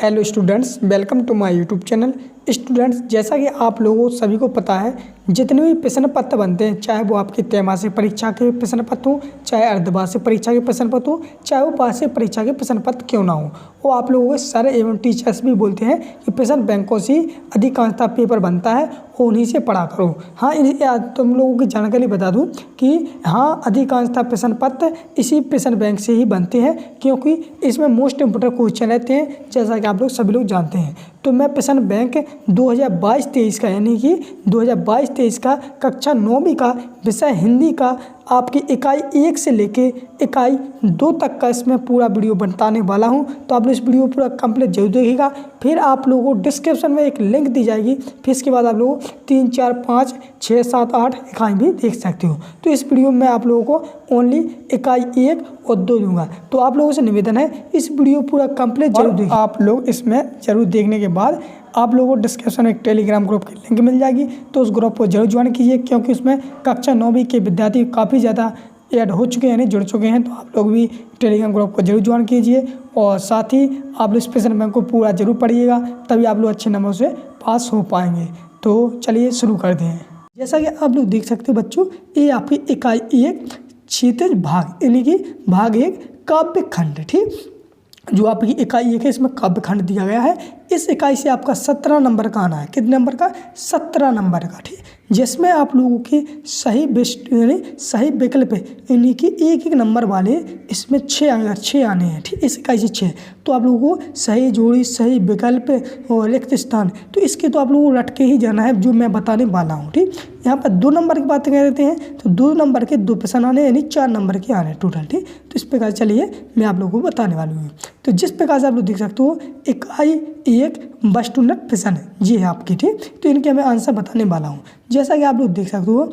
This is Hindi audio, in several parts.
Hello students, welcome to my YouTube channel. Students, जैसा कि आप लोगों सभी को पता है, जितने भी प्रश्न पत्र बनते हैं, चाहे वो आपकी त्रैमासिक परीक्षा के प्रश्न पत्र हो, चाहे अर्धवार्षिक परीक्षा के प्रश्न पत्र हो, चाहे वो वार्षिक परीक्षा के प्रश्न पत्र क्यों ना हो, वो आप लोगों के सर एवं टीचर्स भी बोलते हैं कि प्रश्न बैंकों से अधिकांशतः पेपर बनता है और उन्हीं से पढ़ा करो। हाँ, तुम लोगों की जानकारी बता दूँ कि हाँ, अधिकांशतः प्रश्न पत्र इसी प्रश्न बैंक से ही बनते हैं, क्योंकि इसमें मोस्ट इंपोर्टेंट क्वेश्चन रहते हैं, जैसा कि आप लोग सभी लोग जानते हैं। तो मैं प्रश्न बैंक 2022-23 का, यानी कि 2022-23 का कक्षा 9वीं का विषय हिंदी का आपकी इकाई 1 से लेके इकाई 2 तक का इसमें पूरा वीडियो बताने वाला हूं। तो आप लोग इस वीडियो पूरा कंप्लीट जरूर देखिएगा। फिर आप लोगों को डिस्क्रिप्शन में एक लिंक दी जाएगी, फिर इसके बाद आप लोगों को 3, 4, 5, 6, 7, 8 इकाई भी देख सकते हो। तो इस वीडियो में आप लोगों को ओनली इकाई 1 और 2 दूंगा। तो आप लोगों से निवेदन है, इस वीडियो पूरा कंप्लीट जरूर देखिए। आप लोग इसमें जरूर देखने के बाद आप लोगों को डिस्क्रिप्शन में एक टेलीग्राम ग्रुप की लिंक मिल जाएगी, तो उस ग्रुप को जरूर ज्वाइन कीजिए, क्योंकि उसमें कक्षा 9वीं के विद्यार्थी काफ़ी ज़्यादा ऐड हो चुके हैं, यानी जुड़ चुके हैं। तो आप लोग भी टेलीग्राम ग्रुप को जरूर ज्वाइन कीजिए और साथ ही आप लोग प्रश्न बैंक को पूरा जरूर पढ़िएगा, तभी आप लोग अच्छे नंबर से पास हो पाएंगे। तो चलिए शुरू करते हैं। जैसा कि आप लोग देख सकते हो बच्चों, ये आपकी इकाई 1 क्षितिज भाग, यानी कि भाग 1 काव्य खंड, ठीक। जो आपकी इकाई 1 है, इसमें काव्य खंड दिया गया है। इस इकाई से आपका 17 नंबर का आना है। कितने नंबर का? 17 नंबर का, ठीक। जिसमें आप लोगों के सही विकल्प यानी कि एक नंबर वाले इसमें 6 आने हैं, ठीक। इस इकाई से 6। तो आप लोगों को सही जोड़ी, सही विकल्प और रिक्त स्थान, तो इसके तो आप लोगों को रट के ही जाना है, जो मैं बताने वाला हूँ, ठीक। यहाँ पर 2 नंबर की बात कर रहे हैं, तो 2 नंबर के 2 प्रश्न आने, यानी 4 नंबर के आने टोटल, ठीक। तो इस प्रकार चलिए मैं आप लोगों को बताने वाली हूँ। तो जिस प्रकार से आप लोग देख सकते हो, इकाई 1 वस्तुनिष्ठ प्रश्न जी है आपकी, ठीक। तो इनके मैं आंसर बताने वाला हूँ। जैसा कि आप लोग देख सकते हो,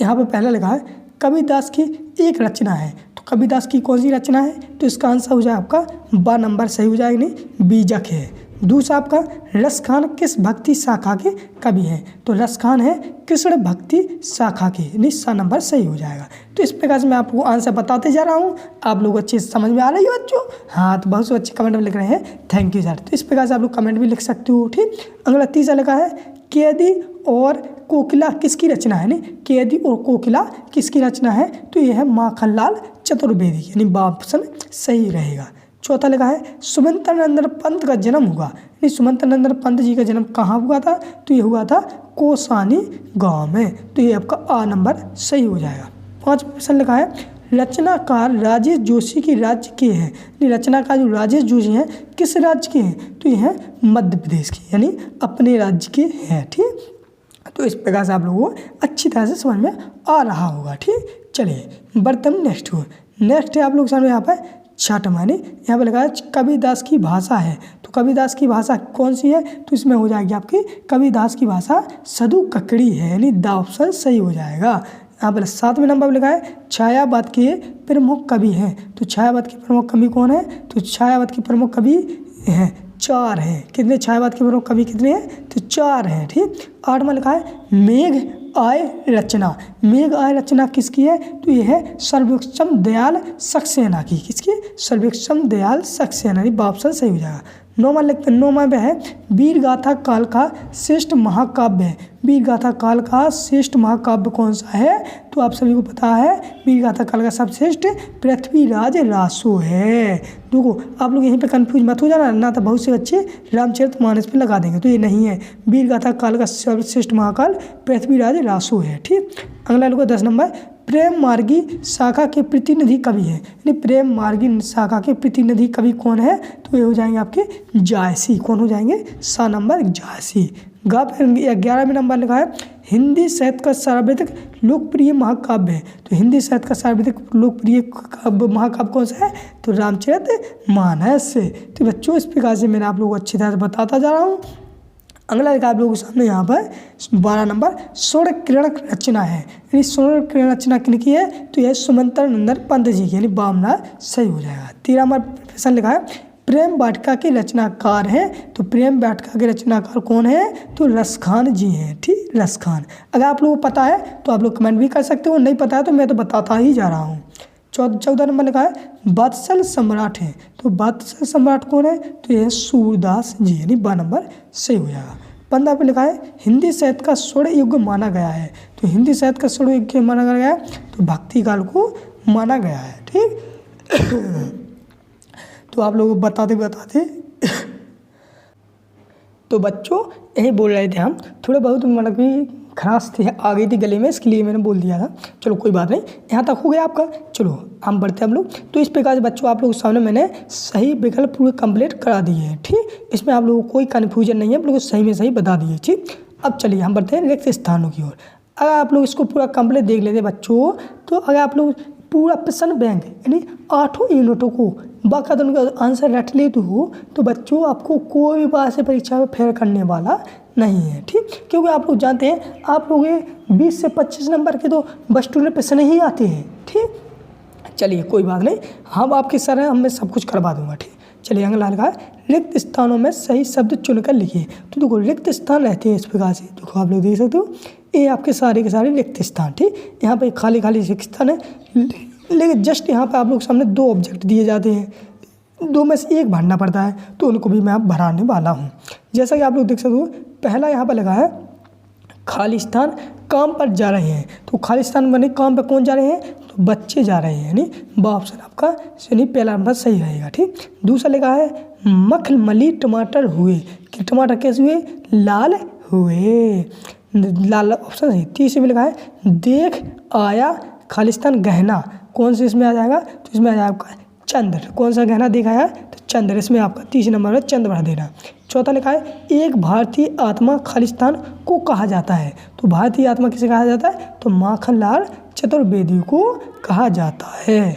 यहाँ पर पहला लिखा है कबीरदास की एक रचना है। तो कबीरदास की कौन सी रचना है? तो इसका आंसर हो जाए आपका 12 नंबर सही हो जाएगा, नहीं, बीजक है। दूसरा आपका रसखान किस भक्ति शाखा के कवि हैं? तो रसखान है कृष्ण भक्ति शाखा के, यानी 7 नंबर सही हो जाएगा। तो इस प्रकार से मैं आपको आंसर बताते जा रहा हूँ। आप लोग अच्छे से समझ में आ रही है बच्चों? हाँ, तो बहुत से अच्छे कमेंट में लिख रहे हैं, थैंक यू सर। तो इस प्रकार से आप लोग कमेंट भी लिख सकते हो, ठीक। अगला तीसरा लिखा है कैदी और कोकिला किसकी रचना है? नहीं, कैदी और कोकिला किसकी रचना है? तो यह है माखनलाल चतुर्वेदी, यानी ऑप्शन सही रहेगा। चौथा लिखा है सुमंत्र पंत का जन्म हुआ, यानी सुमंत्र पंत जी का जन्म कहाँ हुआ था? तो ये हुआ था कोसानी गांव में। तो ये आपका आ नंबर सही हो जाएगा। 5वां प्रश्न लिखा है रचनाकार राजेश जोशी की राज्य के हैं। यानी रचनाकार जो राजेश जोशी हैं किस राज्य के हैं? तो ये हैं मध्य प्रदेश के, यानी अपने राज्य के हैं, ठीक। तो इस प्रकार से आप लोगों को अच्छी तरह से समझ में आ रहा होगा, ठीक। चलिए बर्तन नेक्स्ट है आप लोग सामने यहाँ पर छठा, माने यहाँ पर लगा है कबीरदास की भाषा है। तो कबीरदास की भाषा कौन सी है? तो इसमें हो जाएगी आपकी कबीरदास की भाषा सदु ककड़ी है, यानी द ऑप्शन सही हो जाएगा। यहाँ पर 7वें नंबर पर लिखा है छायावाद के प्रमुख कवि हैं। तो छायावाद के प्रमुख कवि कौन है? तो छायावाद के प्रमुख कवि हैं 4 हैं। कितने छायावाद के प्रमुख कवि कितने हैं? तो 4 हैं, ठीक। 8वां लिखा है मेघ आय रचना। मेघ आय रचना किसकी है? तो यह है सर्वेक्षण दयाल सक्सेना की। किसकी? सर्वेक्षण दयाल सक्सेना, यानी ऑप्शन सही हो जाएगा। 9वां में है वीर गाथा काल का श्रेष्ठ महाकाव्य है। वीर गाथा काल का श्रेष्ठ महाकाव्य कौन सा है? तो आप सभी को पता है वीर गाथा काल का सर्वश्रेष्ठ पृथ्वीराज रासो है। देखो आप लोग यहीं पे कंफ्यूज मत हो जाना, ना तो बहुत से बच्चे रामचरितमानस पे लगा देंगे, तो ये नहीं है। वीर गाथा काल का सर्वश्रेष्ठ महाकाल पृथ्वीराज रासो है, ठीक। अगला लोग 10 नंबर प्रेम मार्गी शाखा के प्रतिनिधि कवि है। यानी प्रेम मार्गी शाखा के प्रतिनिधि कवि कौन है? तो ये हो जाएंगे आपके जायसी। कौन हो जाएंगे? 7 नंबर जायसी। 11वें नंबर लिखा है हिंदी साहित्य का सर्वाधिक लोकप्रिय महाकाव्य है। तो हिंदी साहित्य का सर्वाधिक लोकप्रिय महाकाव्य कौन सा है? तो रामचरितमानस। तो बच्चों इस प्रकार से मैंने आप लोगों को अच्छी तरह से बताता जा रहा हूँ। अगला लिखा आप लोगों के सामने यहाँ पर 12 नंबर स्वर्ण किरण रचना है। यानी स्वर्ण किरण रचना किनकी है? तो यह सुमंत्र पंत जी की, यानी बामना सही हो जाएगा। 13वां प्रश्न लिखा है प्रेम वाटिका के रचनाकार हैं। तो प्रेम वाटिका के रचनाकार कौन है? तो रसखान जी हैं, ठीक, रसखान। अगर आप लोगों को पता है तो आप लोग कमेंट भी कर सकते हो, नहीं पता है तो मैं तो बताता ही जा रहा हूँ। 14 नंबर लिखा है वत्सल सम्राट है। तो वत्सल सम्राट कौन है? तो यह सूरदास जी, यानी 2 नंबर सही हो जाएगा। 15 पे लिखा है हिंदी साहित्य का स्वर्ण युग माना गया है। तो हिंदी साहित्य का स्वर्ण युग माना गया है तो भक्ति काल को माना गया है। ठीक तो आप लोगों को बताते तो बच्चों यही बोल रहे थे हम, थोड़े बहुत मतलब कि खराश थी आ गई थी गले में, इसके लिए मैंने बोल दिया था। चलो कोई बात नहीं, यहाँ तक हो गया आपका। चलो हम बढ़ते हैं हम लोग। तो इस प्रकार से बच्चों आप लोगों के सामने मैंने सही विकल्प पूरे कंप्लीट करा दिए हैं। ठीक, इसमें आप लोगों को कोई कन्फ्यूजन नहीं है, आप लोगों को सही में सही बता दिए। ठीक, अब चलिए हम बढ़ते हैं रिक्त स्थानों की ओर। अगर आप लोग इसको पूरा कंप्लीट देख लेते बच्चों, तो अगर आप लोग पूरा प्रश्न बैंक यानी 8 यूनिटों को बाकायदा उनका आंसर रट लेते हो तो बच्चों आपको कोई भी बात से परीक्षा में फेल करने वाला नहीं है। ठीक, क्योंकि आप लोग जानते हैं आप लोग ये 20 से 25 नंबर के तो बस टू में प्रश्न ही आते हैं। ठीक, चलिए कोई बात नहीं, हम आपके सर हैं, मैं सब कुछ करवा दूंगा। ठीक, चलिए अगला लिखा है रिक्त स्थानों में सही शब्द चुनकर लिखिए। तो देखो रिक्त स्थान रहते हैं इस प्रकार से, देखो आप लोग देख सकते हो ये आपके सारे के सारे रिक्त स्थान। ठीक, यहाँ पे खाली रिक्त स्थान है, लेकिन जस्ट यहाँ पे आप लोग सामने 2 ऑब्जेक्ट दिए जाते हैं, 2 में से 1 भरना पड़ता है, तो उनको भी मैं अब भराने वाला हूँ। जैसा कि आप लोग देख सकते हो पहला यहाँ पर लगा है खाली स्थान काम पर जा रहे हैं। तो खाली स्थान बने काम पर कौन जा रहे हैं? तो बच्चे जा रहे हैं, यानी बा ऑप्शन आपका यानी पहला नंबर सही रहेगा। ठीक, दूसरा लिखा है मखमली टमाटर हुए, कि टमाटर कैसे हुए? लाल हुए, लाल ऑप्शन सही। तीसरे में लिखा है देख आया खालिस्तान गहना, कौन से इसमें आ जाएगा? तो इसमें आ जाएगा आपका चंद्र, कौन सा गहना देखा है? तो चंद्र, इसमें आपका 30 नंबर में चंद्र भर देना। चौथा लिखा है एक भारतीय आत्मा खालिस्तान को कहा जाता है। तो भारतीय आत्मा किसे कहा जाता है? तो माखनलाल चतुर्वेदी को कहा जाता है।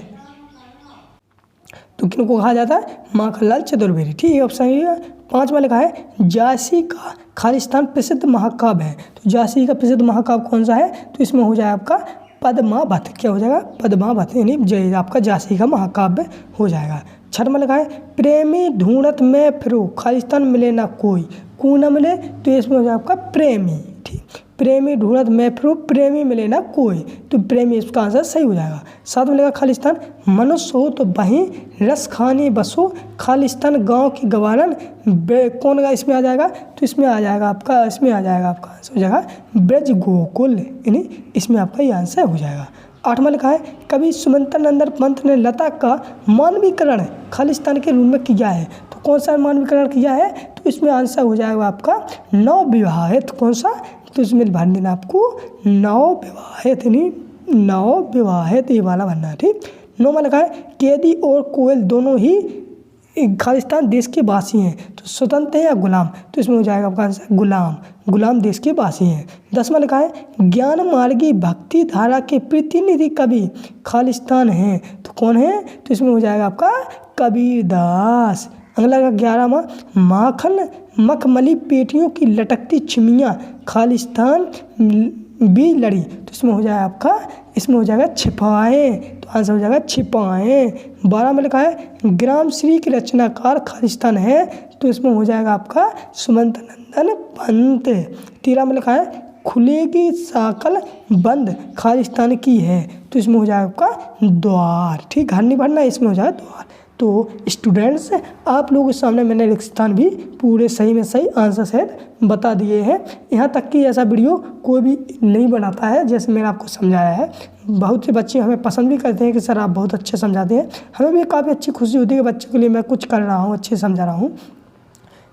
तो किन को कहा जाता है? माखनलाल चतुर्वेदी। ठीक है, ऑप्शन है। 5वां लिखा है झांसी का खालिस्तान प्रसिद्ध महाकाव्य है। तो झांसी का प्रसिद्ध महाकाव्य कौन सा है? तो इसमें हो जाएगा आपका पद्मावत। क्या हो जाएगा? पद्मावत, यानी जय आपका झांसी का महाकाव्य हो जाएगा। 6वां लिखा है प्रेमी ढूंढत में फिरो खालिस्तान मिले ना कोई, को ना मिले, तो इसमें हो जाएगा आपका प्रेमी। ठीक, प्रेमी ढूंढत में फिरो प्रेमी मिले ना कोई, तो प्रेमी इसका आंसर सही हो जाएगा। 7वां लिखा खालिस्तान मनुष्य हो तो वहीं रस खाने बसो खालिस्तान गांव की गवारन, कौन का इसमें आ जाएगा? तो इसमें आ जाएगा आपका आंसर हो जाएगा ब्रज गोकुल, यानी इसमें आपका ये आंसर हो जाएगा। 8वां लिखा है कवि सुमंतनंदन पंत ने लता का मानवीकरण खालिस्तान के रूप में किया है। तो कौन सा मानवीकरण किया है? तो इसमें आंसर हो जाएगा आपका नवविवाहित। कौन सा? तो इसमें भर देना आपको नवविवाहित, यानी नवविवाहित, ये वाला भरना है। ठीक, 9वां लिखा है कैदी और कोयल दोनों ही खालिस्तान देश के वासी हैं, तो स्वतंत्र है या गुलाम? तो इसमें हो जाएगा आपका आंसर गुलाम, गुलाम देश के वासी हैं। 10वां लिखा है ज्ञान मार्गी भक्ति धारा के प्रतिनिधि कवि खालिस्तान हैं। तो कौन है? तो इसमें हो जाएगा आपका कबीरदास। अगला 11वां मखमली पेटियों की लटकती छिमियाँ खालिस्तान भी लड़ी, तो इसमें हो जाएगा आपका छिपाएँ, तो आंसर हो जाएगा छिपाएँ। 12 में लिखा है ग्राम श्री के रचनाकार खालिस्तान है, तो इसमें हो जाएगा आपका सुमंतनंदन पंत। 13 में लिखा है खुलेगी साकल बंद खालिस्तान की है, तो इसमें हो जाएगा आपका द्वार। ठीक, घर नहीं भरना, इसमें हो जाएगा द्वार। तो स्टूडेंट्स आप लोगों के सामने मैंने रिक्तस्थान भी पूरे सही में सही आंसर सहित बता दिए हैं। यहाँ तक कि ऐसा वीडियो कोई भी नहीं बनाता है जैसे मैंने आपको समझाया है। बहुत से बच्चे हमें पसंद भी करते हैं कि सर आप बहुत अच्छे समझाते हैं, हमें भी काफ़ी अच्छी खुशी होती है कि बच्चों के लिए मैं कुछ कर रहा हूँ, अच्छे समझा रहा हूँ।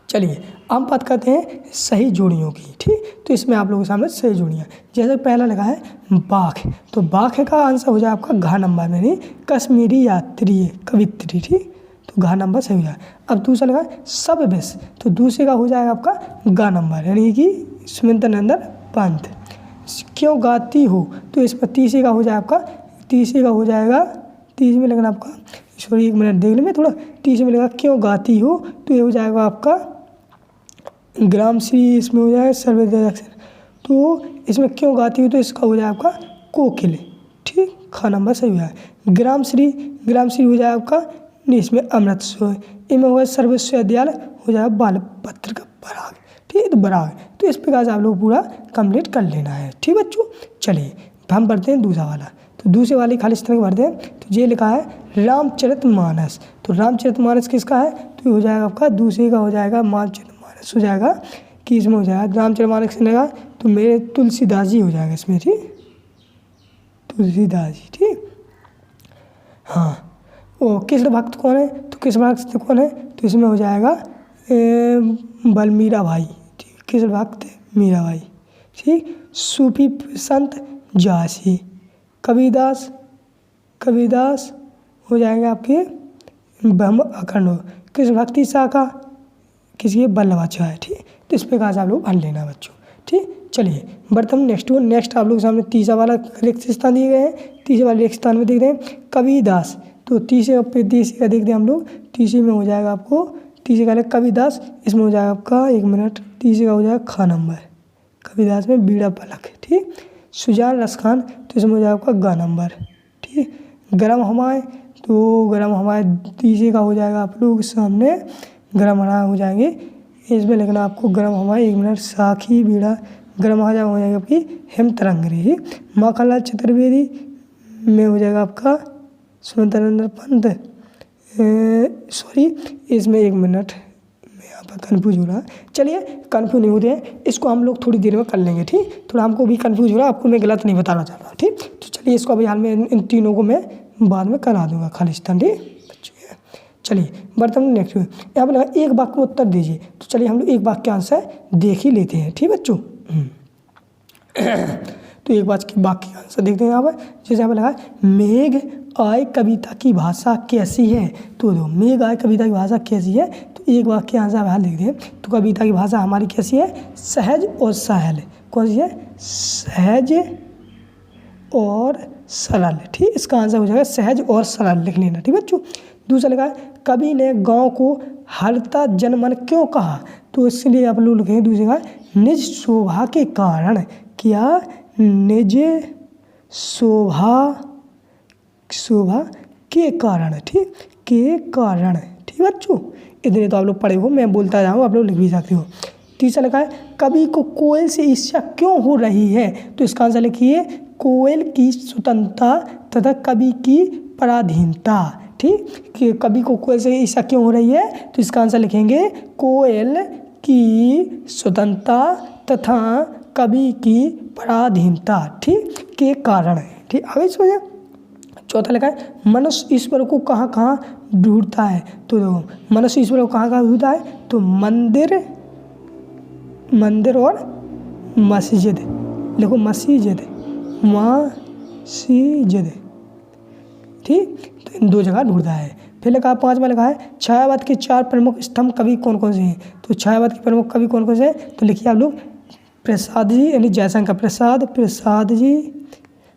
चलिए हम बात करते हैं सही जोड़ियों की। ठीक, तो इसमें आप लोगों के सामने सही जोड़ियाँ, जैसे पहला लगा है बाघ, तो बाघ का आंसर हो जाए आपका घ नंबर में, नहीं कश्मीरी यात्री कवित्री। ठीक, तो घ नंबर सही हो जाए। अब दूसरा लगा सब बेस, तो दूसरे का हो जाएगा आपका ग नंबर, यानी कि सुमंतनंदन पंत। क्यों गाती हो, तो इसमें तीसरे का हो जाए आपका, तीसरे का हो जाएगा, तीसरे में लगना आपका, सॉरी 1 मिनट देख लें थोड़ा, तीसरे में लगा क्यों गाती हो, तो ये हो जाएगा आपका ग्राम श्री, इसमें हो जाएगा सर्वोदय, तो इसमें क्यों गाती हो, तो इसका हो जाए आपका कोकिल। ठीक, ख नंबर सही हो जाए। ग्राम श्री हो जाए आपका, नहीं इसमें अमृत सोय, इनमें होगा सर्वविश्वविद्यालय, हो जाएगा बाल पत्र का पराग। ठीक, तो बराग। तो इस प्रकार से आप लोग पूरा कंप्लीट कर लेना है। ठीक बच्चों, चलिए हम पढ़ते हैं दूसरा वाला। तो दूसरे वाली खाली स्थान को भर दें। तो ये लिखा है रामचरितमानस। तो रामचरितमानस किसका है? तो ये हो जाएगा आपका दूसरे का हो जाएगा रामचरितमानस हो जाएगा कि इसमें हो जाएगा रामचरितमानस से लगा तो मेरे तुलसीदास जी हो जाएगा इसमें, ठीक, तुलसीदास जी, ठीक। हाँ, वो कृष्ण भक्त कौन है? तो कृष्ण भक्त कौन है? तो इसमें हो जाएगा बलमीरा भाई, ठीक, कृष्ण भक्त मीरा भाई, ठीक। सूफी संत जासी, कबीरदास हो जाएंगे आपके ब्रह्म अखंड। कृष्ण भक्ति शाखा किसी वल्लभाचार्य, ठीक। तो इस प्रकार से आप लोग भर लेना बच्चों, ठीक। चलिए बर्तन नेक्स्ट आप लोग सामने तीसरा वाला रिक्त स्थान दिए गए हैं। तीसरे वाले रिक्त स्थान में देख रहे हैं कबीरदास। तो तीसरे का देखते हैं हम लोग। तीसरे में हो जाएगा आपको तीसरे का कबीरदास, इसमें हो जाएगा आपका 1 मिनट। तीसरे का हो जाएगा खा नंबर, कबीरदास में बीड़ा पलक, ठीक। सुजान रसखान, तो इसमें हो जाएगा आपका गा नंबर, ठीक। गरम हवाएं, तो गरम हवाएं तीसरे का हो जाएगा आप लोग सामने गरम हवा हो जाएंगे। इसमें लिखना आपको गरम हवाएं 1 मिनट। साखी बीड़ा गरम हवा हो जाएगी आपकी हेमतरंगरी। माखनलाल चतुर्वेदी में हो जाएगा आपका सुरेंद्र पंत, सॉरी इसमें 1 मिनट मैं यहाँ पर कन्फ्यूज हो रहा। चलिए कन्फ्यूज नहीं होते हैं, इसको हम लोग थोड़ी देर में कर लेंगे, ठीक। थोड़ा हमको भी कन्फ्यूज हो रहा है, आपको मैं गलत नहीं बताना चाह रहा, ठीक। तो चलिए इसको अभी हाल में इन तीनों को मैं बाद में करा दूंगा खालिस्तान, ठीक। चलिए बर्तन नेक्स्ट यहाँ पर लगा एक वाक्य में उत्तर दीजिए। तो चलिए हम लोग एक वाक्य आंसर देख ही लेते हैं, ठीक बच्चों। तो एक वाक्य का आंसर देखते हैं यहाँ पर। जैसे यहाँ पर लगा मेघ आए कविता की भाषा कैसी है। तो दो मेघ आए कविता की भाषा कैसी है, तो एक वाक्य आंसर हाल देखते हैं। तो कविता की भाषा हमारी कैसी है? सहज और सरल। कौन सी है? सहज और सरल, ठीक। इसका आंसर हो जाएगा सहज और सरल, लिख लेना, ठीक बच्चों। दूसरा लिखा है कवि ने गांव को हरता जनमन क्यों कहा। तो इसलिए आप लोग लिखेंगे दूसरे का निज शोभा के कारण। क्या? निज शोभा के कारण, ठीक, के कारण, ठीक बच्चों। इतने तो आप लोग पढ़े हो, मैं बोलता जाऊँ आप लोग लिख भी सकते हो। तीसरा लिखा है कवि को कोयल से ईर्ष्या क्यों हो रही है। तो इसका आंसर लिखिए कोयल की स्वतंत्रता तथा कवि की पराधीनता, ठीक। कि कवि को कोयल से ईर्ष्या क्यों हो रही है, तो इसका आंसर लिखेंगे कोयल की स्वतंत्रता तथा कवि की पराधीनता, ठीक, के कारण, ठीक। आगे समझे। चौथा लिखा है मनुष्य ईश्वर को कहाँ कहाँ ढूंढता है। तो देखो मनुष्य ईश्वर को कहाँ कहाँ ढूंढता है, तो मंदिर और मस्जिद, देखो मस्जिद, ठीक। तो इन 2 जगह ढूंढता है। फिर लिखा 5वां लिखा है छायावाद के 4 प्रमुख स्तंभ कवि कौन कौन से हैं। तो छायावाद के प्रमुख कवि कौन कौन से हैं, तो लिखिए आप लोग प्रसाद जी यानी जयशंकर प्रसाद जी,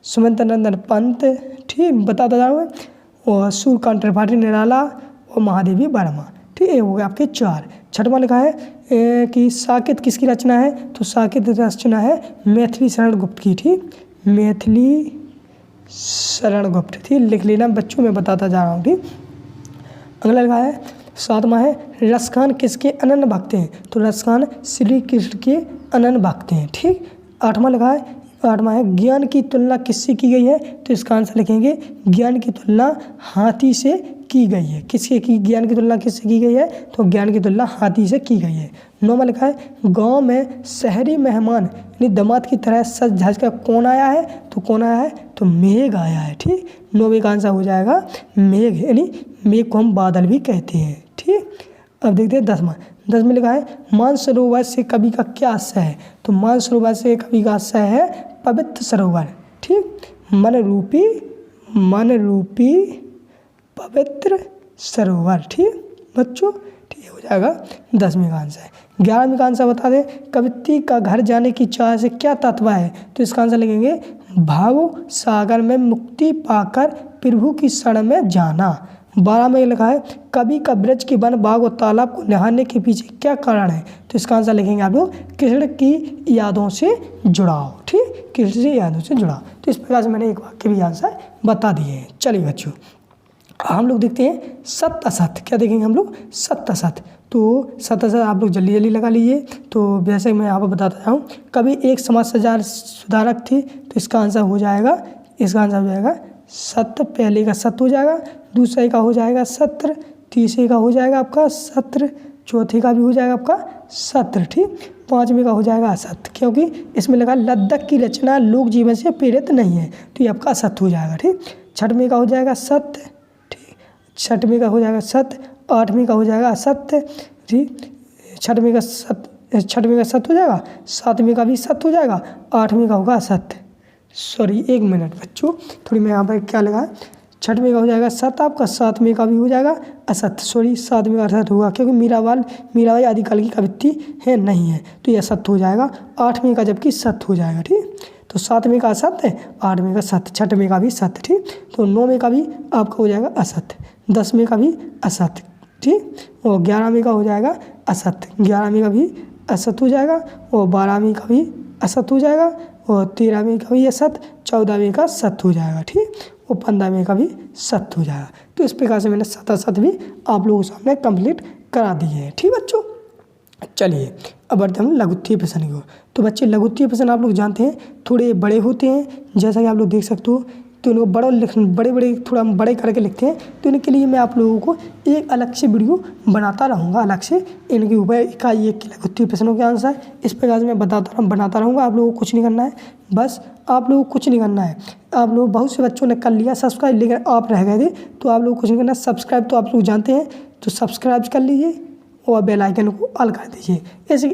सुमंतनंदन पंत, ठीक, बताता जाऊँ, और सूर्यकांत त्रिपाठी निराला और महादेवी वर्मा, ठीक। ये हो गए आपके 4। छठवां लिखा है कि साकेत किसकी रचना है। तो साकेत रचना है मैथिली शरण गुप्त की, ठीक, मैथिली शरण गुप्त, ठीक, लिख लेना बच्चों, मैं बताता जा रहा हूँ, ठीक। अगला लिखा है 7वां है रसखान किसके अनन्य भक्त हैं। तो रसखान श्री कृष्ण के अनन्य भक्त हैं, ठीक। 8वां लिखा है 8वां है ज्ञान की तुलना किससे की गई है। तो इसका आंसर लिखेंगे ज्ञान की तुलना हाथी से की गई है। किसके की ज्ञान की तुलना किससे की गई है, तो ज्ञान की तुलना हाथी से की गई है। 9वां लिखा है गांव में शहरी मेहमान यानी दामाद की तरह सज धज कर कौन आया है। तो कौन आया है, तो मेघ आया है, ठीक। 9वें का आंसर हो जाएगा मेघ, यानी मेघ को हम बादल भी कहते हैं, ठीक। अब देखते हैं 10 में लिखा है मानसरोवर से कवि का क्या आशय है। तो मानसरोवर से कवि का आशय है पवित्र सरोवर, ठीक, मन रूपी पवित्र सरोवर, ठीक बच्चों, ठीक हो जाएगा 10वें का आंसर। 11वें का आंसर बता दें कवित्री का घर जाने की चाह से क्या तात्पर्य है। तो इसका आंसर लिखेंगे भाव सागर में मुक्ति पाकर प्रभु की शरण में जाना। 12 में लिखा है कवि का ब्रज के वन बाग और तालाब को निहारने के पीछे क्या कारण है। तो इसका आंसर लिखेंगे आप लोग कृष्ण की यादों से जुड़ाव, ठीक, कृष्ण की यादों से जुड़ाव। तो इस प्रकार से मैंने एक वाक्य भी आंसर बता दिए हैं। चलिए बच्चों हम लोग देखते हैं सत्य असत्य। क्या देखेंगे हम लोग, सत्य असत्य। तो सत्य असत्य आप लोग जल्दी मैं लगा लीजिए। तो जैसे मैं यहाँ पर बताता हूँ कवि एक समाज सुधारक थे। तो इसका आंसर हो जाएगा इसका आंसर हो जाएगा सत्र। पहले का सत्र हो जाएगा, दूसरे का हो जाएगा सत्र, तीसरे का हो जाएगा आपका सत्र, चौथे का भी हो जाएगा आपका सत्र। ठीक, पाँचवें का हो जाएगा असत्य, क्योंकि इसमें लगा लद्दाख की रचना लोक जीवन से प्रेरित नहीं है, तो ये आपका असत्य हो जाएगा। ठीक, छठवें का हो जाएगा सत्य। ठीक, छठवें का हो जाएगा सत्य। आठवीं का हो जाएगा असत्य। ठीक, छठवें का सत्य हो जाएगा, सातवें का भी सत्य हो जाएगा, आठवीं का होगा असत्य। सॉरी, एक मिनट बच्चों, थोड़ी मैं यहाँ पर क्या लगा, छठवें का हो जाएगा सत्य आपका, सातवें का भी हो जाएगा असत्य। सॉरी, सातवें का असत्य होगा, क्योंकि मीराबाई आदिकाल की कवित्री है नहीं है, तो यह असत्य हो जाएगा। आठवें का जबकि सत्य हो जाएगा। ठीक, तो सातवें का असत्य, आठवें का सत्य, छठवें का भी सत्य। ठीक, तो नौवें का भी आपका हो जाएगा असत्य, दसवें का भी असत्य। ठीक, और 11वें का हो जाएगा असत्य, 11वें का भी असत्य हो जाएगा, और 12वें का भी असत्य हो जाएगा, और 13वें का भी असत्य, 14वें का सत्य हो जाएगा। ठीक, और 15वें का भी सत्य हो जाएगा। तो इस प्रकार से मैंने सत्य भी आप लोगों के सामने कंप्लीट करा दिए हैं। ठीक बच्चों, चलिए अब बढ़ते हम लघुत्तरीय प्रश्न की ओर। तो बच्चे लघुत्तरीय प्रश्न आप लोग जानते हैं थोड़े बड़े होते हैं, जैसा कि आप लोग देख सकते हो, तो इनको बड़े थोड़ा बड़े करके लिखते हैं। तो इनके लिए मैं आप लोगों को एक अलग से वीडियो बनाता रहूँगा, अलग से इनके ऊपर इकाई एक के लघुत्तरीय प्रश्नों के आंसर इस प्रकार से मैं बनाता रहूँगा। आप लोगों को कुछ नहीं करना है, बस आप लोगों को कुछ नहीं करना है। आप लोग बहुत से बच्चों ने कर लिया सब्सक्राइब, लेकिन आप रह गए थे, तो आप लोग कुछ नहीं करना। सब्सक्राइब तो आप लोग जानते हैं, तो सब्सक्राइब कर लीजिए और बेल आइकन को ऑल कर दीजिए।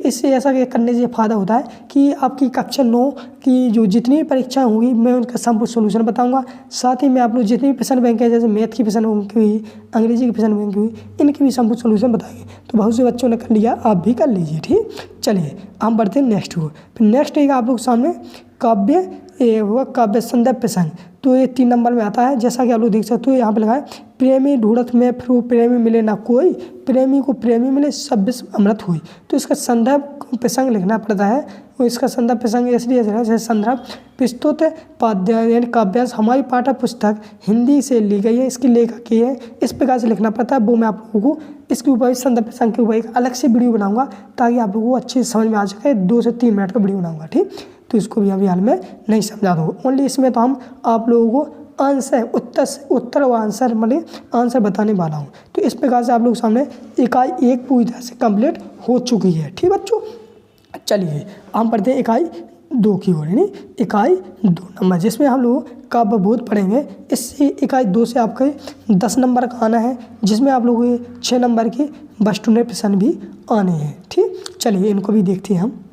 इससे ऐसा करने से फ़ायदा होता है कि आपकी कक्षा 9 की जो जितनी भी परीक्षाएं होंगी, मैं उनका संपूर्ण सोल्यूशन बताऊंगा। साथ ही मैं आप लोग जितनी भी प्रश्न बैंक है, जैसे मैथ की प्रश्न बैंक हुई, अंग्रेजी की प्रश्न बैंक हुई, इनकी भी संपूर्ण सोल्यूशन बताएंगे। तो बहुत से बच्चों ने कर लिया, आप भी कर लीजिए। ठीक, चलिए हम बढ़ते हैं नेक्स्ट को। फिर नेक्स्ट है आप लोग सामने काव्य, ये हुआ काव्य संदर्भ प्रसंग। तो ये 3 नंबर में आता है, जैसा कि आप लोग देख सकते हो। यहाँ पे लगा है प्रेमी ढूंढत में फिर प्रेमी मिले ना कोई, प्रेमी को प्रेमी मिले सब विश्व अमृत हुई। तो इसका संदर्भ प्रसंग लिखना पड़ता है, और इसका संदर्भ प्रसंग इसलिए जैसे संदर्भ प्रस्तुत पाठ्य यानी काव्यांश हमारी पाठ्य पुस्तक हिंदी से ली गई है, इसकी लेखक ये है, इस प्रकार से लिखना पड़ता है। वो मैं आप लोगों को इसके ऊपर संदर्भ प्रसंग के ऊपर एक अलग से वीडियो बनाऊंगा, ताकि आप लोगों को अच्छे से समझ में आ सके। 2 से 3 मिनट का वीडियो बनाऊंगा। ठीक, तो इसको भी अभी हाल में नहीं समझा दो, ओनली इसमें तो हम आप लोगों को आंसर उत्तर और आंसर मतलब आंसर बताने वाला हूँ। तो इस प्रकार से आप लोग सामने इकाई 1 पूरी तरह से कंप्लीट हो चुकी है। ठीक बच्चों, चलिए हम पढ़ते हैं इकाई 2 की ओर, यानी इकाई 2 नंबर, जिसमें हम लोग काव्य बोध पढ़ेंगे। इससे इकाई 2 से आपके 10 नंबर का आना है, जिसमें आप लोगों के 6 नंबर के वस्तुनिष्ठ प्रश्न भी आने हैं। ठीक, चलिए इनको भी देखते हैं हम।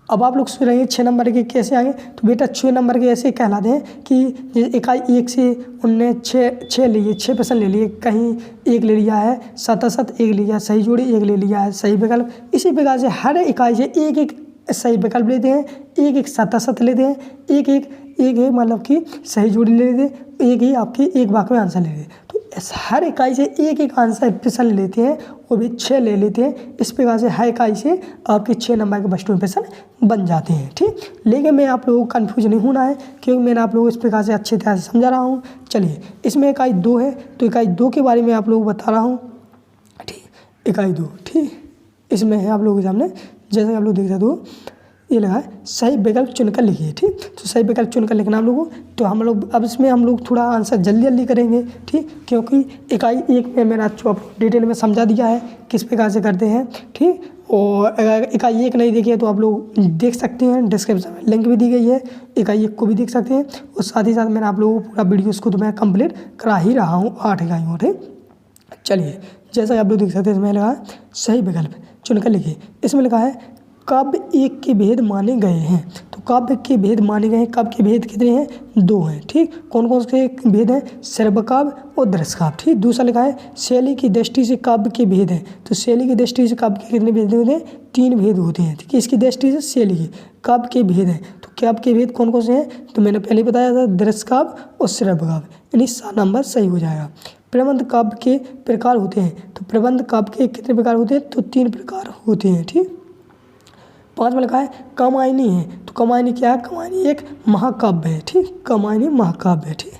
अब आप लोग सोच रहे हैं 6 नंबर के कैसे आएंगे, तो बेटा 6 नंबर के ऐसे कहलाते हैं कि इकाई 1 से उनने 6 प्रश्न ले लिए, कहीं 1 ले लिया है, 7 1 लिया, सही जोड़ी 1 ले लिया है, सही विकल्प। इसी प्रकार से हर इकाई से एक सही विकल्प लेते हैं, एक 7 लेते हैं, एक मतलब कि सही जोड़ी ले लेते हैं, एक ही आपके एक वाक्य में आंसर ले लेते हैं। तो हर इकाई से एक आंसर प्रश्न लेते हैं, वो भी 6 ले लेते हैं। इस प्रकार से हर इकाई से आपके 6 नंबर के वस्तु प्रश्न बन जाते हैं। ठीक, लेकिन मैं आप लोगों को कन्फ्यूज नहीं होना है, क्योंकि मैंने आप लोगों को इस प्रकार से अच्छी तरह से समझा रहा हूँ। चलिए, इसमें इकाई 2 है, तो इकाई 2 के बारे में आप लोगों को बता रहा हूँ। ठीक, इकाई 2, ठीक, इसमें है आप लोगों के सामने, जैसे आप लोग देख सकते हो, ये लगा है सही विकल्प चुनकर लिखिए। ठीक, तो सही विकल्प चुनकर लिखना आप लोगों को। तो हम लोग अब इसमें हम लोग थोड़ा आंसर जल्दी करेंगे। ठीक, क्योंकि इकाई 1 में मैंने आपको डिटेल में समझा दिया है किस प्रकार से करते हैं। ठीक, और अगर इकाई 1 नहीं देखी है तो आप लोग देख सकते हैं, डिस्क्रिप्शन में लिंक भी दी गई है, इकाई 1 को भी देख सकते हैं। और साथ ही साथ मैंने आप लोगों को पूरा वीडियो उसको तो मैं कंप्लीट करा ही रहा हूँ 8 इकाइयों। ठीक, चलिए जैसा कि आप लोग देख सकते हैं, इसमें लगा है सही विकल्प चुनकर लिखिए। इसमें लिखा है काव्य 1 के भेद माने गए हैं। तो काव्य के भेद माने गए हैं, काव्य के भेद कितने हैं? 2 हैं। ठीक, कौन कौन से भेद हैं? श्रव्य काव्य और दृश्य काव्य। ठीक, दूसरा लिखा है शैली की दृष्टि से काव्य के भेद हैं। तो शैली की दृष्टि से काव्य के कितने भेद होते हैं? 3 भेद होते हैं। ठीक है, इसकी दृष्टि से शैली के काव्य के भेद हैं। तो काव्य के भेद कौन कौन से हैं? तो मैंने पहले बताया था, दृश्य काव्य और श्रव्य काव्य, यानी 7 नंबर सही हो जाएगा। प्रबंध काव्य के प्रकार होते हैं। तो प्रबंध काव्य के कितने प्रकार होते हैं? तो 3 प्रकार होते हैं। ठीक, 5 में लिखा है कामायनी है। तो कामायनी क्या है? कामायनी एक महाकाव्य है। ठीक, कामायनी महाकाव्य है। ठीक,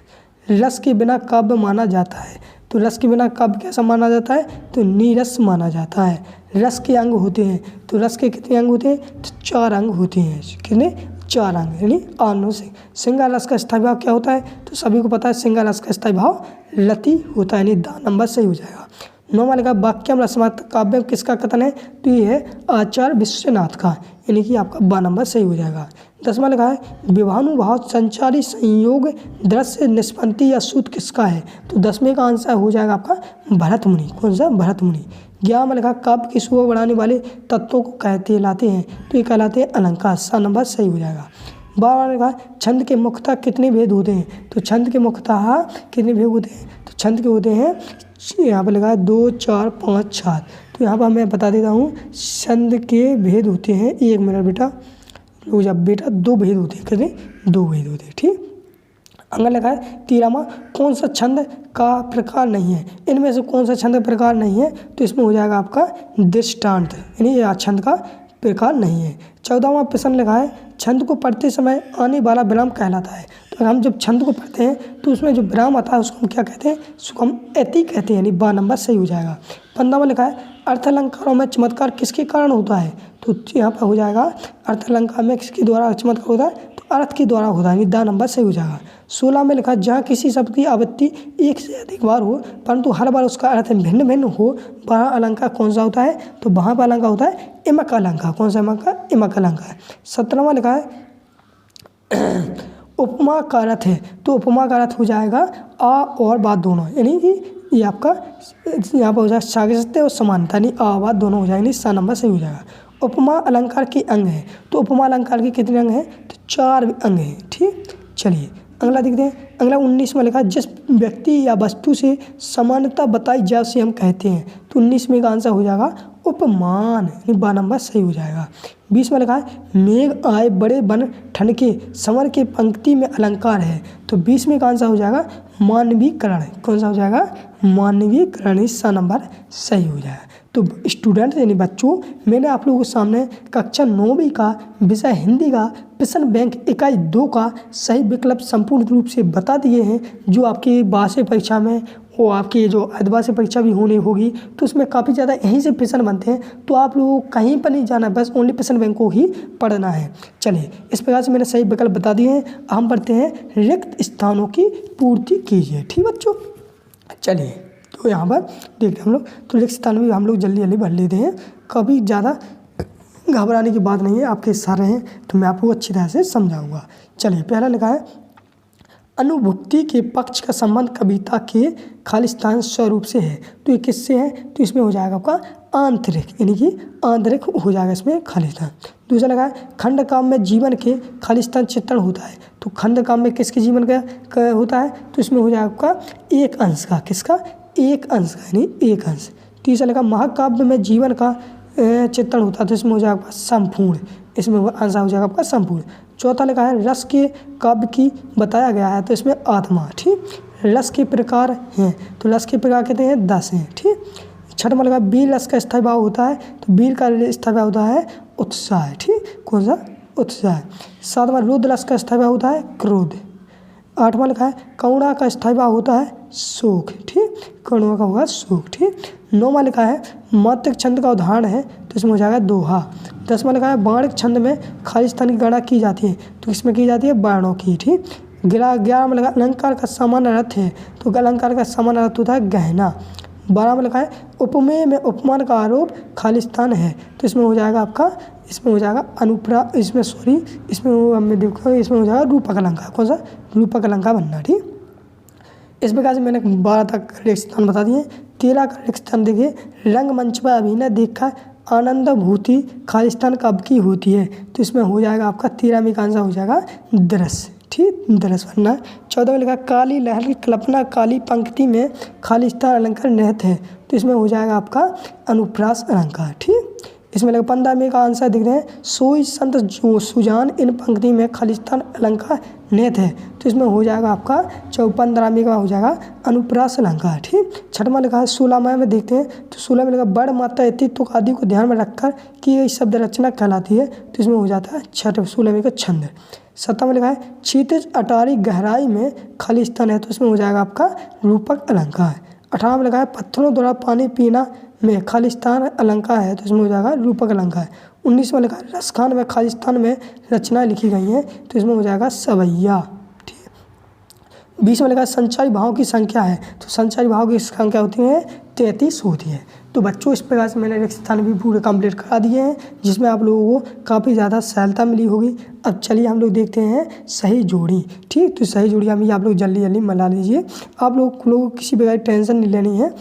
रस के बिना काव्य माना जाता है। तो रस के बिना काव्य कैसा माना जाता है? तो नीरस माना जाता है। रस के अंग होते हैं। तो रस के कितने अंग होते हैं? तो 4 अंग होते हैं। कितने? 4 अंग यानी आनुषंगिक। सिंगल रस का स्थायी भाव क्या होता है? तो सभी को पता है सिंगल रस का स्थायी भाव लति होता है, यानी द नंबर सही हो जाएगा। 9वां लिखा वाक्यम रसमात्मक काव्यम किसका कथन है? तो ये है आचार्य विश्वनाथ का, यानी कि आपका ब नंबर सही हो जाएगा। 10वां लिखा है विभानुभाव संचारी संयोग दृश्य निष्पत्ति या सूत्र किसका है? तो 10वें का आंसर हो जाएगा आपका भरत मुनि। कौन सा? भरत मुनि। 11वां लिखा काव्य की शोभा बढ़ाने वाले तत्वों को कहलाते हैं? तो ये कहलाते हैं अलंकार। स नंबर सही हो जाएगा। 12वां लिखा छंद के मुख्यतः कितने भेद होते हैं? तो छंद के मुख्यतः कितने भेद होते हैं? तो छंद के होते हैं, यहाँ पर लिखा है 2, 4, 5, 7। तो यहाँ पर मैं बता देता हूँ छंद के भेद होते हैं, 1 मिनट बेटा रुक जा बेटा, 2 भेद होते हैं। कितने? 2 भेद होते हैं। ठीक। अगला लिखा है 13वां कौन सा छंद का प्रकार नहीं है? इनमें से कौन सा छंद का प्रकार नहीं है? तो इसमें हो जाएगा आपका दृष्टांत, यानी यह छंद का प्रकार नहीं है। 14वां प्रश्न लिखा है छंद को पढ़ते समय आने वाला विराम कहलाता है? तो हम जब छंद को पढ़ते हैं तो उसमें जो विराम आता है उसको हम क्या कहते हैं? उसको हम अति कहते हैं, यानी ब नंबर सही हो जाएगा। 15वां लिखा है अर्थ अलंकारों में चमत्कार किसके कारण होता है? तो यहाँ पर हो जाएगा अर्थ अलंकार में किसके द्वारा चमत्कार होता है? तो अर्थ के द्वारा होता है, यानी द नंबर सही हो जाएगा। 16 में लिखा जहाँ किसी शब्द की आवृत्ति एक से अधिक बार हो परंतु हर बार उसका अर्थ भिन्न भिन्न हो, वह अलंकार कौन सा होता है? तो वहाँ पर अलंकार होता है इमक अलंकार। कौन सा अलंकार? इमक अलंकार। 17वां लिखा है उपमा का अर्थ है? तो उपमा का अर्थ हो जाएगा आ और बात दोनों, यानी कि ये आपका यहाँ पर हो जाएगा सादृश्य और समानता, यानी आ बात दोनों हो जाएंगे। सा नंबर सही हो जाएगा। उपमा अलंकार के अंग है? तो उपमा अलंकार के कितने अंग हैं? तो 4 अंग हैं। ठीक। चलिए अगला देखते हैं। अगला 19 में लिखा जिस व्यक्ति या वस्तु से समानता बताई जाए उसे हम कहते हैं? तो 19 में का आंसर हो जाएगा उपमान, यानी ब नंबर सही हो जाएगा। 20 में लिखा है मेघ आए बड़े बन ठनके समर के पंक्ति में अलंकार है? तो 20 में का आंसर हो जाएगा मानवीकरण। कौन सा हो जाएगा? मानवीकरण। इसका नंबर सही हो जाएगा। तो स्टूडेंट यानी बच्चों, मैंने आप लोगों के सामने कक्षा 9वीं का विषय हिंदी का प्रश्न बैंक इकाई 2 का सही विकल्प संपूर्ण रूप से बता दिए हैं। जो आपकी वार्षिक परीक्षा में वो आपकी जो अर्धवार्षिक परीक्षा भी होनी होगी तो उसमें काफ़ी ज़्यादा यहीं से प्रश्न बनते हैं। तो आप लोगों को कहीं पर नहीं जाना है, बस ओनली प्रश्न बैंक को ही पढ़ना है। चलिए इस प्रकार से मैंने सही विकल्प बता दिए हैं। हम पढ़ते हैं रिक्त स्थानों की पूर्ति कीजिए। ठीक बच्चों। चलिए तो यहाँ पर देखते हैं हम लोग, तो रिक्त स्थान भी हम लोग जल्दी जल्दी भर लेते हैं। कभी ज़्यादा घबराने की बात नहीं है, आपके सारे हैं तो मैं आपको अच्छी तरह से समझाऊंगा। चलिए पहला लिखा है अनुभूति के पक्ष का संबंध कविता के खालिस्तान स्वरूप से है? तो ये किससे है? तो इसमें हो जाएगा आपका आंतरिक, यानी कि आंतरिक हो जाएगा इसमें खालिस्तान। दूसरा लगा है खंड काव्य में जीवन के खालिस्तान चित्रण होता है? तो खंड काव्य में किसके जीवन का होता है? तो इसमें हो जाएगा आपका एक अंश का। किसका? एक अंश का, यानी एक अंश। तीसरा लगा महाकाव्य में जीवन का चित्रण होता है? तो इसमें हो जाएगा आपका संपूर्ण। इसमें आंसर हो जाएगा आपका संपूर्ण। चौथा लिखा है रस के काव्य की बताया गया है? तो इसमें आत्मा। ठीक। रस के प्रकार हैं? तो रस के प्रकार कहते हैं 10 हैं। ठीक। छठवां लगा वीर रस का स्थायी भाव होता है? तो वीर का स्थायी भाव होता है उत्साह। ठीक। कौन सा? उत्साह। 7वां रुद्र रस का स्थायी भाव होता है क्रोध। 8वां लिखा है करुणा का स्थायी भाव होता है शोक। ठीक। करुणा का होगा शोक। ठीक। 9वां लिखा है मात्रिक छंद का उदाहरण है? तो इसमें हो जाएगा दोहा। 10वां लिखा है बाणिक छंद में खालिस्तान की गणना की जाती है? तो इसमें की जाती है बाणों की। ठीक। 11वां लिखा अलंकार का सामान्य अर्थ है? तो अलंकार का सामान्य अर्थ होता है गहना। 12वां लिखा है उपमेय में उपमान का आरोप खालिस्तान है? तो इसमें हो जाएगा आपका, इसमें हो जाएगा इसमें हो जाएगा रूपक अलंकार। कौन सा? रूपक अलंकार बनना। ठीक। इस प्रकार से मैंने 12 तक रिक्त स्थान बता दिए। 13 का रिक्त स्थान देखिए रंगमंच पर अभिनय देखकर आनंदानुभूति खालिस्तान कब की होती है? तो इसमें हो जाएगा आपका 13वें का आंसर हो जाएगा दृश्य। ठीक। दृश्य बनना। 14 में लिखा काली लहर की कल्पना काली पंक्ति में खालिस्तान अलंकार निहित है? तो इसमें हो जाएगा आपका अनुप्रास अलंकार। ठीक। इसमें लगा 15वें का आंसर दिख रहे हैं सोई संत जो सुजान इन पंक्ति में खालिस्तान अलंकार निहित है? तो इसमें हो जाएगा आपका 15वें का हो जाएगा अनुप्रास अलंकार। ठीक। 6वां लिखा है 16वां में देखते हैं। तो 16 में लिखा बड़ मात्रा अतित्व आदि को ध्यान में रखकर की गई शब्द रचना कहलाती है? तो इसमें हो जाता है 16वें का छंद। 7वां लिखा है क्षितिज अटारी गहराई में खालिस्तान है? तो इसमें हो जाएगा आपका रूपक अलंकार। 18वां लिखा है पत्थरों द्वारा पानी पीना में खालिस्तान अलंकार है, तो इसमें हो जाएगा रूपक अलंकार। 19 में लिखा है रसखान में खालिस्तान में रचनाएं लिखी गई हैं, तो इसमें हो जाएगा सवैया। ठीक है। 20 में लिखा है संचारी भावों की संख्या है, तो संचारी भाव की संख्या होती है 33 होती है। तो बच्चों इस प्रकार से मैंने स्थान भी पूरे कंप्लीट करा दिए हैं, जिसमें आप लोगों को काफ़ी ज़्यादा सहायता मिली होगी। अब चलिए हम लोग देखते हैं सही जोड़ी। ठीक, तो सही जोड़ी अभी आप लोग जल्दी जल्दी मिला लीजिए। आप लोग को किसी प्रकार की टेंशन नहीं लेनी है।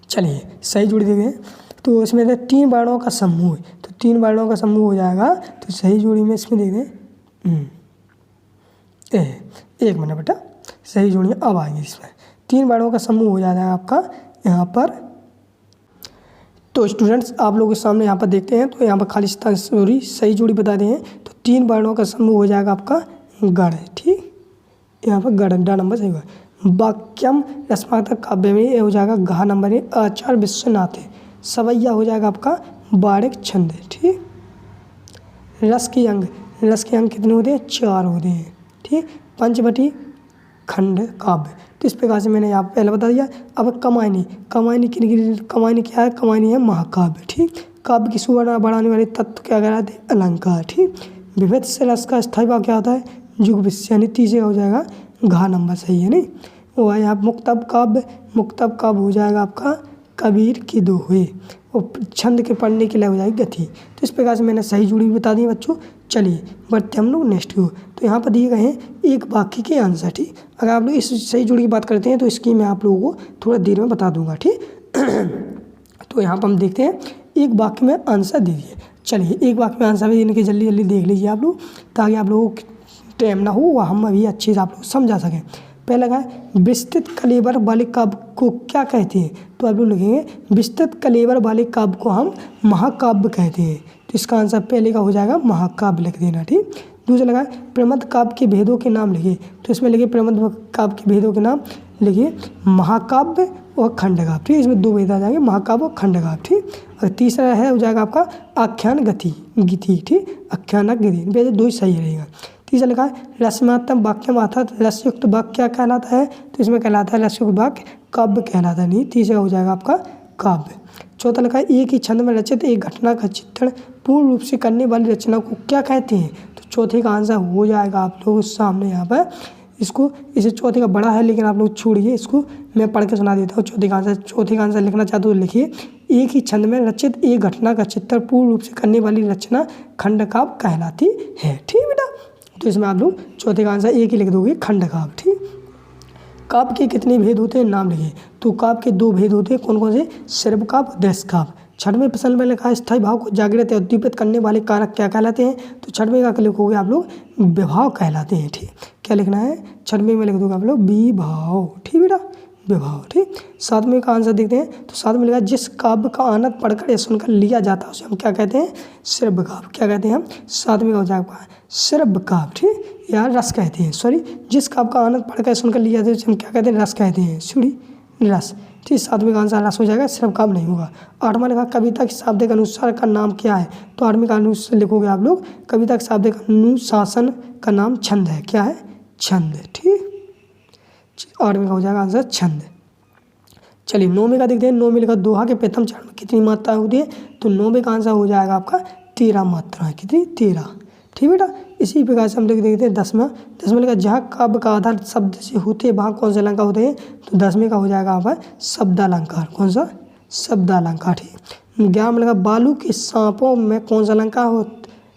चलिए सही जोड़ी देखते हैं। तो इसमें 3 वर्णों का समूह है, तो 3 वर्णों का समूह हो जाएगा। तो सही जोड़ी में इसमें देखते हैं एक मिनट बेटा, सही जोड़ी अब आएंगे। इसमें 3 वर्णों का समूह हो जाएगा आपका यहाँ पर। तो स्टूडेंट्स आप लोगों के सामने यहाँ पर देखते हैं, तो यहाँ पर खालिस्तान जोड़ी सही जोड़ी बता दें हैं। तो 3 वर्णों का समूह हो जाएगा आपका गण। ठीक, यहाँ पर गण डा नंबर सही होगा। वाक्यम रसमात्मक काव्य में ये हो जाएगा घा नंबर है आचार्य विश्वनाथ है। सवैया हो जाएगा आपका बारिक छंद। ठीक, रस के अंग कितने होते हैं? 4 होते हैं। ठीक, पंचवटी खंड काव्य। तो इस प्रकार से मैंने यहाँ पहले बता दिया। अब कमायनी क्या है? कमायनी है महाकाव्य। ठीक, काव्य की सुवर्ण बढ़ाने वाले तत्व क्या कहलाते हैं? अलंकार। ठीक, विविध से रस का स्थायी भाव क्या होता है? युग विषय, यानी तीसरे हो जाएगा घा नंबर सही है नहीं। वो है यहाँ मुक्तब काव्य हो जाएगा आपका कबीर की दोहे। और छंद के पढ़ने के लिए हो जाएगी गति। तो इस प्रकार से मैंने सही जोड़ी भी बता दी बच्चों। चलिए बढ़ते हम लोग नेक्स्ट को। तो यहाँ पर दिए गए हैं एक वाक्य के आंसर। ठीक, अगर आप लोग इस सही जोड़ी की बात करते हैं तो इसकी मैं आप लोगों को थोड़ा देर में बता दूंगा। ठीक तो यहाँ पर हम देखते हैं एक वाक्य में आंसर दीजिए। चलिए एक वाक्य में आंसर भी देने के जल्दी जल्दी देख लीजिए आप लोग, ताकि आप लोगों को टाइम ना हो वह हम अभी अच्छे से आप लोग समझा सकें। पहला है विस्तृत कलेवर वाले काव्य को क्या कहते हैं? तो आप लोग लिखेंगे विस्तृत कलेवर वाले काव्य को हम महाकाव्य कहते हैं। तो इसका आंसर पहले का हो जाएगा महाकाव्य लिख देना। ठीक, दूसरा लगा प्रमथ काव्य के भेदों के नाम लिखिए। तो इसमें लिखिए प्रमथ काव्य के भेदों के नाम लिखिए महाकाव्य और खंडकाव्य। ठीक, इसमें 2 भेद आ जाएंगे, महाकाव्य और खंडकाव्य। ठीक, और तीसरा है हो जाएगा आपका आख्यान गति। ठीक, आख्यानक गति, वैसे 2 ही सही रहेगा। तीसरा लिखा है रसमात्मक वाक्यम अर्थात रसयुक्त वाक्य क्या कहलाता है? तो इसमें कहलाता है रसयुक्त वाक्य काव्य कहलाता है। नहीं, तीसरा हो जाएगा आपका काव्य। चौथा लिखा है एक ही छंद में रचित एक घटना का चित्रण पूर्ण रूप से करने वाली रचना को क्या कहते हैं? तो चौथे का आंसर हो जाएगा आप लोगों के सामने यहाँ पर। इसे चौथे का बड़ा है, लेकिन आप लोग छोड़िए, इसको मैं पढ़ के सुना देता हूँ। चौथे का आंसर लिखना चाहते हो तो लिखिए एक ही छंद में रचित एक घटना का चित्रण पूर्ण रूप से करने वाली रचना खंडकाव्य कहलाती है। ठीक बेटा, तो इसमें आप लोग चौथे का आंसर एक ही लिख दोगे, खंडकाव्य। ठीक, काव्य के कितने भेद होते हैं? नाम लिखिए। तो काव्य के 2 भेद होते हैं, कौन कौन से? सर्व काव्य, देश काव्य। 6वें प्रश्न में लिखा है स्थायी भाव को जागृत या उद्दीपित करने वाले कारक क्या कहलाते हैं? तो 6वें का लिखोगे आप लोग विभाव कहलाते हैं। ठीक, क्या लिखना है? 6वें में लिख दोगे आप लोग विभाव। ठीक बेटा, विभाव। ठीक, 7वें का आंसर देखते हैं। तो 7वें लिखा जिस काव्य का आनंद पढ़कर या सुनकर लिया जाता है उसे हम क्या कहते हैं? श्रव्य काव्य। क्या कहते हैं हम? 7वें का हो जाएगा श्रव्य काव्य। ठीक, या रस कहते हैं। सॉरी, जिस काव्य का आनंद पढ़कर सुनकर लिया जाता है उसे हम क्या कहते हैं? रस कहते हैं। सुड़ी रस। ठीक, 7वें का आंसर रस हो जाएगा, श्रव्य काव्य नहीं होगा। 8वां लिखा कविता के शाब्दिक अनुसार का नाम क्या है? तो 8वें का अनुसार लिखोगे आप लोग कविता के शाब्दिक अनुशासन का नाम छंद है। क्या है? छंद। ठीक, 8वें का हो जाएगा आंसर छंद। चलिए 9वें का देखते हैं। 9वें लिखा दोहा के प्रथम चरण में कितनी मात्राएं होती है? तो 9वें का आंसर हो जाएगा आपका 13 मात्राएं। कितनी? 13। ठीक बेटा, इसी प्रकार से हम लोग देखते हैं 10वां लिखा जहाँ काव्य का आधार शब्द से होते हैं वहाँ कौन सा अलंकार होते हैं? तो 10वें का हो जाएगा आपका शब्दालंकार। कौन सा? शब्दालंकार। ठीक, 11वां लिखा बालू के सांपों में कौन सा अलंकार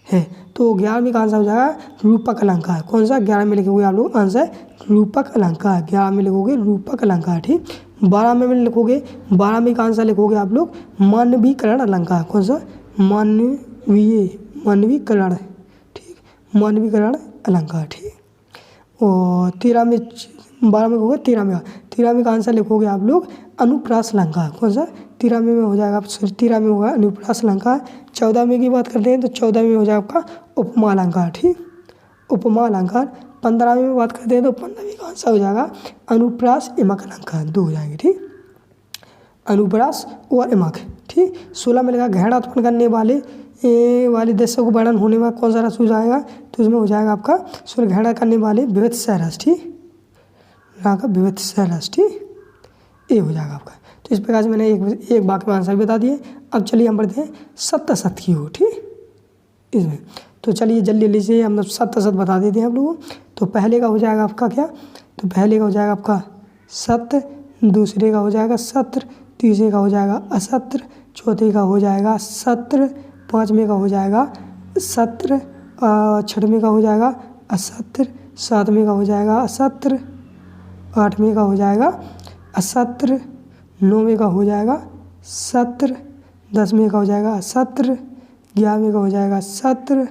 है? तो 11वें का आंसर हो जाएगा रूपक अलंकार। कौन सा? 11 में लिखोगे आप लोग आंसर रूपक अलंकार। 11 में लिखोगे रूपक अलंकार। ठीक, 12 में लिखोगे 12वें का आंसर लिखोगे आप लोग मानवीकरण अलंकार। कौन सा? मानवीकरण। ठीक, मानवीकरण अलंकार। ठीक, और 12 में होगा 13वें का आंसर लिखोगे आप लोग अनुप्रास अलंकार। कौन सा? 13वें में हो जाएगा 13वें में होगा अनुप्रास अलंकार। 14वें की बात करते हैं तो 14वें में हो जाएगा आपका उपमा अलंकार। ठीक, उपमा अलंकार। 15वें में बात करते हैं तो 15वें का आंसर हो जाएगा अनुप्रास इमक अलंकार। 2 हो जाएंगे। ठीक, अनुप्रास और इमक। ठीक, 16 में लगा घृणा उत्पन्न करने वाले दृश्यों को वर्णन होने में कौन सा रस हो जाएगा? तो इसमें हो जाएगा आपका घृणा करने वाले विविध रस। ठीक, विविध रस। ठीक, ये हो जाएगा आपका। तो तो इस प्रकार से मैंने एक भाग में आंसर बता दिए। अब चलिए हम बढ़ते हैं 7 शत की ओर, ठीक इसमें। तो चलिए जल्दी जल्दी से हम 7 शत बता देते हैं आप लोगों को। तो पहले का हो जाएगा आपका क्या, तो पहले का हो जाएगा आपका सत्र, दूसरे का हो जाएगा सत्र, तीसरे का हो जाएगा असत्र, चौथे का हो जाएगा सत्र, पाँचवें का हो जाएगा सत्र, छठवें का हो जाएगा असत्र, सातवें का हो जाएगा असत्र, आठवें का हो जाएगा असत्र, नौवें का हो जाएगा सत्र, 10वें का हो जाएगा सत्र, 11वें का हो जाएगा सत्र,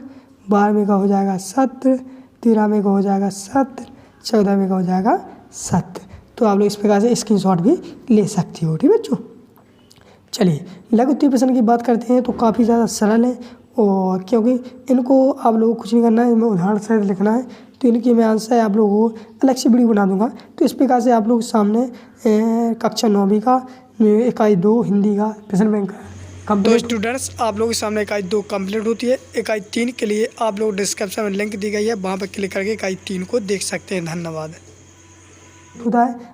12वें का हो जाएगा सत्र, 13वें का हो जाएगा सत्र, 14वें का हो जाएगा सत्र। तो आप लोग इस प्रकार से स्क्रीनशॉट भी ले सकते हो, ठीक है बच्चों। चलिए लघु उत्तरीय प्रश्न की बात करते हैं। तो काफ़ी ज़्यादा सरल है, और क्योंकि इनको आप लोगों को कुछ नहीं करना है, इनमें उदाहरण सहित लिखना है। तो इनकी मैं आंसर आप लोगों को अलग से वीडियो बना दूंगा। तो इस प्रकार से आप लोग सामने कक्षा 9वीं का इकाई 2 हिंदी का प्रश्न बैंक तो स्टूडेंट्स आप लोगों के सामने इकाई 2 कंप्लीट होती है। इकाई 3 के लिए आप लोग डिस्क्रिप्शन में लिंक दी गई है, वहाँ पर क्लिक करके इकाई 3 को देख सकते हैं। धन्यवाद। होता है